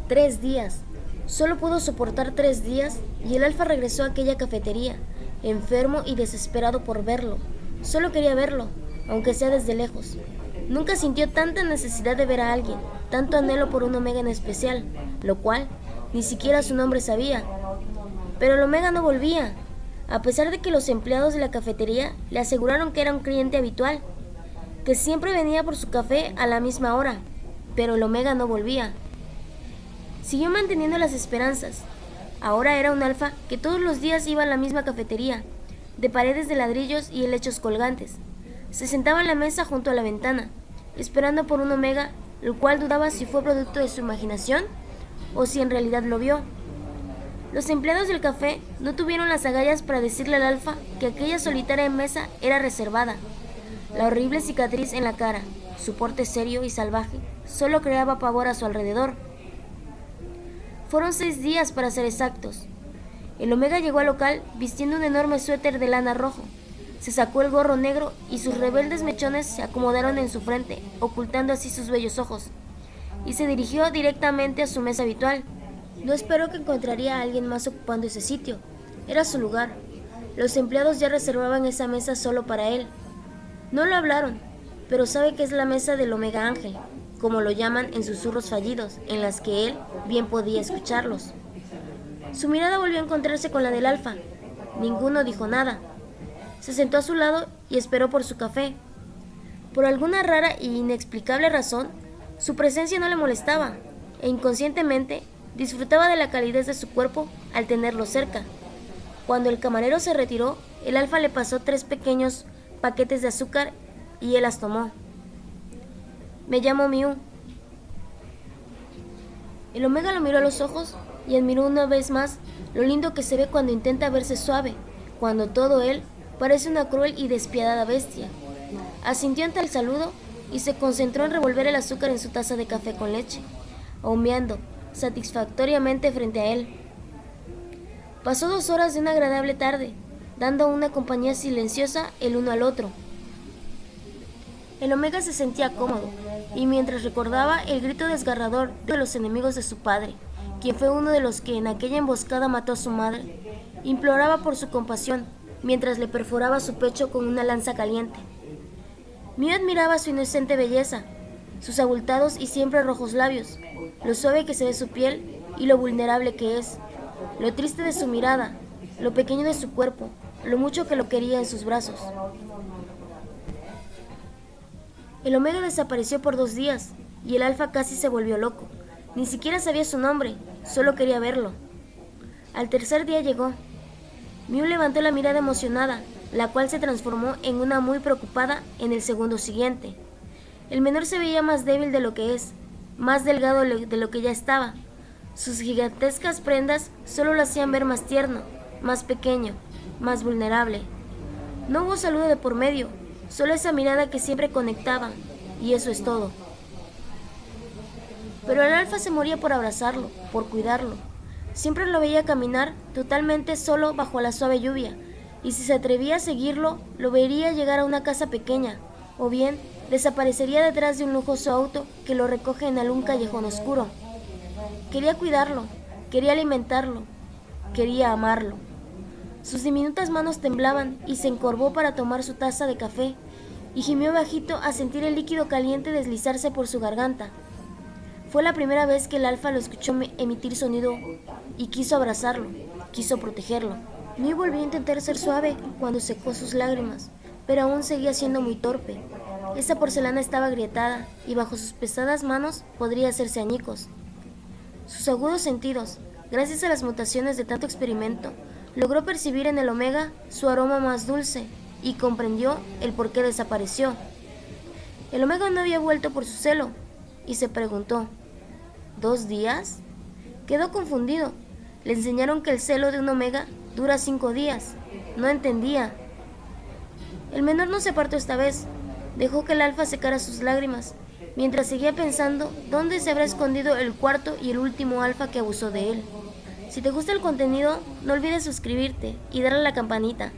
3 días. Solo pudo soportar 3 días y el alfa regresó a aquella cafetería, enfermo y desesperado por verlo. Solo quería verlo, aunque sea desde lejos. Nunca sintió tanta necesidad de ver a alguien, tanto anhelo por un Omega en especial, lo cual ni siquiera su nombre sabía. Pero el Omega no volvía, a pesar de que los empleados de la cafetería le aseguraron que era un cliente habitual, que siempre venía por su café a la misma hora, pero el Omega no volvía. Siguió manteniendo las esperanzas. Ahora era un alfa que todos los días iba a la misma cafetería, de paredes de ladrillos y helechos colgantes. Se sentaba en la mesa junto a la ventana, esperando por un Omega, el cual dudaba si fue producto de su imaginación o si en realidad lo vio. Los empleados del café no tuvieron las agallas para decirle al alfa que aquella solitaria mesa era reservada. La horrible cicatriz en la cara, su porte serio y salvaje, solo creaba pavor a su alrededor. Fueron 6 días para ser exactos. El Omega llegó al local vistiendo un enorme suéter de lana rojo. Se sacó el gorro negro y sus rebeldes mechones se acomodaron en su frente, ocultando así sus bellos ojos. Y se dirigió directamente a su mesa habitual. No esperó que encontraría a alguien más ocupando ese sitio. Era su lugar. Los empleados ya reservaban esa mesa solo para él. No lo hablaron, pero sabe que es la mesa del Omega Ángel, como lo llaman en susurros fallidos, en las que él bien podía escucharlos. Su mirada volvió a encontrarse con la del alfa. Ninguno dijo nada. Se sentó a su lado y esperó por su café. Por alguna rara e inexplicable razón, su presencia no le molestaba, e inconscientemente disfrutaba de la calidez de su cuerpo al tenerlo cerca. Cuando el camarero se retiró, el alfa le pasó 3 pequeños paquetes de azúcar y él las tomó. Me llamo Miu. El Omega lo miró a los ojos y admiró una vez más lo lindo que se ve cuando intenta verse suave, cuando todo él parece una cruel y despiadada bestia. Asintió ante el saludo y se concentró en revolver el azúcar en su taza de café con leche, humeando satisfactoriamente frente a él. Pasó 2 horas de una agradable tarde, dando una compañía silenciosa el uno al otro. El Omega se sentía cómodo, y mientras recordaba el grito desgarrador de los enemigos de su padre, quien fue uno de los que en aquella emboscada mató a su madre, imploraba por su compasión, mientras le perforaba su pecho con una lanza caliente. Miu admiraba su inocente belleza, sus abultados y siempre rojos labios, lo suave que se ve su piel y lo vulnerable que es, lo triste de su mirada, lo pequeño de su cuerpo, lo mucho que lo quería en sus brazos. El Omega desapareció por 2 días y el alfa casi se volvió loco. Ni siquiera sabía su nombre, solo quería verlo. Al tercer día llegó. Miu levantó la mirada emocionada, la cual se transformó en una muy preocupada en el segundo siguiente. El menor se veía más débil de lo que es, más delgado de lo que ya estaba. Sus gigantescas prendas solo lo hacían ver más tierno, más pequeño, más vulnerable. No hubo saludo de por medio, solo esa mirada que siempre conectaba, y eso es todo. Pero el alfa se moría por abrazarlo, por cuidarlo. Siempre lo veía caminar totalmente solo bajo la suave lluvia, y si se atrevía a seguirlo, lo vería llegar a una casa pequeña, o bien desaparecería detrás de un lujoso auto que lo recoge en algún callejón oscuro. Quería cuidarlo, quería alimentarlo, quería amarlo. Sus diminutas manos temblaban y se encorvó para tomar su taza de café, y gimió bajito a sentir el líquido caliente deslizarse por su garganta. Fue la primera vez que el alfa lo escuchó emitir sonido y quiso abrazarlo, quiso protegerlo. Miu volvió a intentar ser suave cuando secó sus lágrimas, pero aún seguía siendo muy torpe. Esa porcelana estaba agrietada y bajo sus pesadas manos podría hacerse añicos. Sus agudos sentidos, gracias a las mutaciones de tanto experimento, logró percibir en el Omega su aroma más dulce y comprendió el por qué desapareció. El Omega no había vuelto por su celo y se preguntó, ¿2 días? Quedó confundido. Le enseñaron que el celo de un Omega dura 5 días. No entendía. El menor no se apartó esta vez. Dejó que el alfa secara sus lágrimas, mientras seguía pensando dónde se habrá escondido el cuarto y el último alfa que abusó de él. Si te gusta el contenido, no olvides suscribirte y darle a la campanita.